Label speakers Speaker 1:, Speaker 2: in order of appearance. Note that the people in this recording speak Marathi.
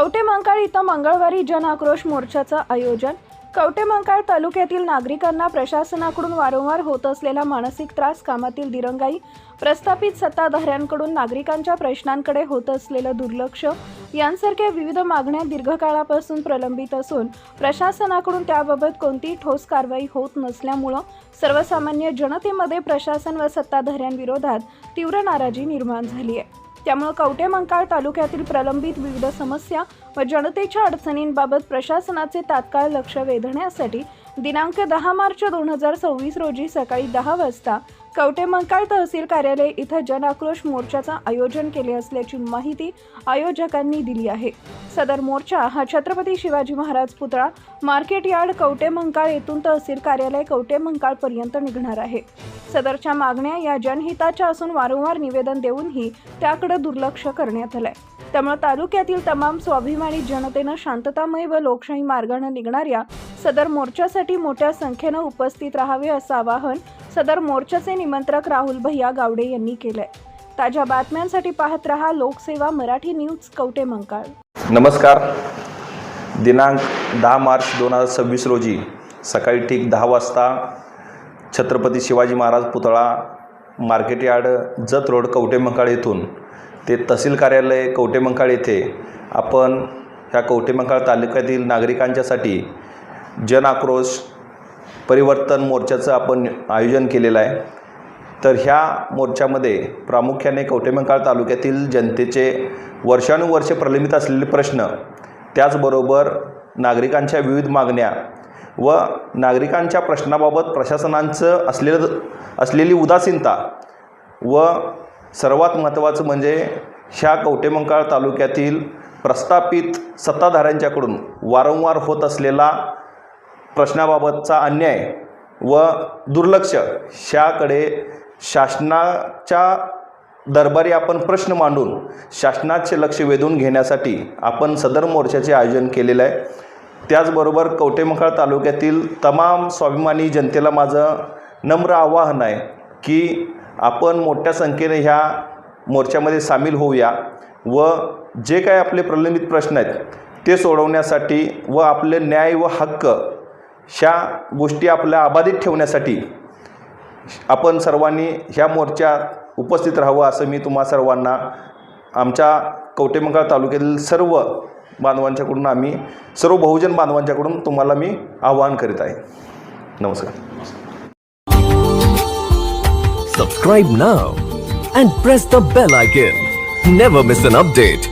Speaker 1: कवठेमहांकाळ इथं मंगळवारी जन आक्रोश मोर्चाचं आयोजन। कवठेमहांकाळ तालुक्यातील नागरिकांना प्रशासनाकडून वारंवार होत असलेला मानसिक त्रास, कामातील दिरंगाई, प्रस्थापित सत्ताधाऱ्यांकडून नागरिकांच्या प्रश्नांकडे होत असलेलं दुर्लक्ष यांसारख्या विविध मागण्या दीर्घकाळापासून प्रलंबित असून प्रशासनाकडून त्याबाबत कोणतीही ठोस कारवाई होत नसल्यामुळे सर्वसामान्य जनतेमध्ये प्रशासन व सत्ताधाऱ्यांविरोधात तीव्र नाराजी निर्माण झाली आहे। त्यामुळे कवठेमहांकाळ तालुक्यातील प्रलंबित विविध समस्या व जनतेच्या अडचणींबाबत प्रशासनाचे तात्काळ लक्ष वेधण्यासाठी दिनांक 10 मार्च 2026 रोजी सकाळी 10 वाजता कवठेमहांकाळ तहसील कार्यालय इथं जन आक्रोश मोर्चाचे आयोजन केले असल्याची माहिती आयोजकांनी दिली आहे। सदर मोर्चा हा छत्रपती शिवाजी महाराज पुतळा, मार्केट यार्ड कवठेमहांकाळ येथून तहसील कार्यालय कवठेमहांकाळ पर्यंत निघणार आहे। सदरच्या मागण्या या जनहिताच्या असून वारंवार निवेदन देऊनही त्याकडे दुर्लक्ष करण्यात आलंय। त्यामुळे तालुक्यातील तमाम स्वाभिमानी जनतेने शांततामय व लोकशाही मार्गाने निघणाऱ्या सदर मोर्चासाठी मोठ्या संख्येने उपस्थित राहावे असं आवाहन सदर मोर्चाचे निमंत्रक राहुल भैया गावडे यांनी केलंय। ताज्या बातम्यांसाठी पाहत रहा लोकसेवा मराठी न्यूज कवठेमहांकाळ।
Speaker 2: नमस्कार। दिनांक 10 मार्च 2026 रोजी सकाळी ठीक 10 वाजता छत्रपती शिवाजी महाराज पुतळा, market yard, Jath road Kavathemahankal येथून ते तहसील कार्यालय कवठेमहांकाळ येथे आपण ह्या कवठेमहांकाळ तालुक्यातील नागरिकांच्यासाठी जन आक्रोश परिवर्तन मोर्चाचं आपण आयोजन केलेलं आहे। तर ह्या मोर्चामध्ये प्रामुख्याने कवठेमहांकाळ तालुक्यातील जनतेचे वर्षानुवर्षे प्रलंबित असलेले प्रश्न, त्याचबरोबर नागरिकांच्या विविध मागण्या व नागरिकांच्या प्रश्नाबाबत प्रशासनांचं असलेली उदासीनता व सर्वात महत्त्वाचं म्हणजे ह्या कवठेमहांकाळ तालुक्यातील प्रस्थापित सत्ताधाऱ्यांच्याकडून वारंवार होत असलेला प्रश्नाबाबतचा अन्याय व दुर्लक्ष ह्याकडे शासनाच्या दरबारी आपण प्रश्न मांडून शासनाचे लक्ष वेधून घेण्यासाठी आपण सदर मोर्चाचे आयोजन केलेलं आहे। त्याचबरोबर कवठेमहांकाळ तालुक्यातील तमाम स्वाभिमानी जनतेला माझं नम्र आवाहन आहे की आपण मोठ्या संख्येने ह्या मोर्चामध्ये सामील होऊया व जे काही आपले प्रलंबित प्रश्न आहेत ते सोडवण्यासाठी व आपले न्याय व हक्क ह्या गोष्टी आपल्या अबाधित ठेवण्यासाठी आपण सर्वांनी ह्या मोर्चात उपस्थित राहावं असं मी तुम्हा सर्वांना आमच्या कवठेमहांकाळ तालुक्यातील सर्व बांधवांच्याकडून आम्ही सर्व बहुजन बांधवांच्याकडून तुम्हाला मी आवाहन करीत आहे। नमस्कार।
Speaker 3: Subscribe now and press the bell icon. Never miss an update.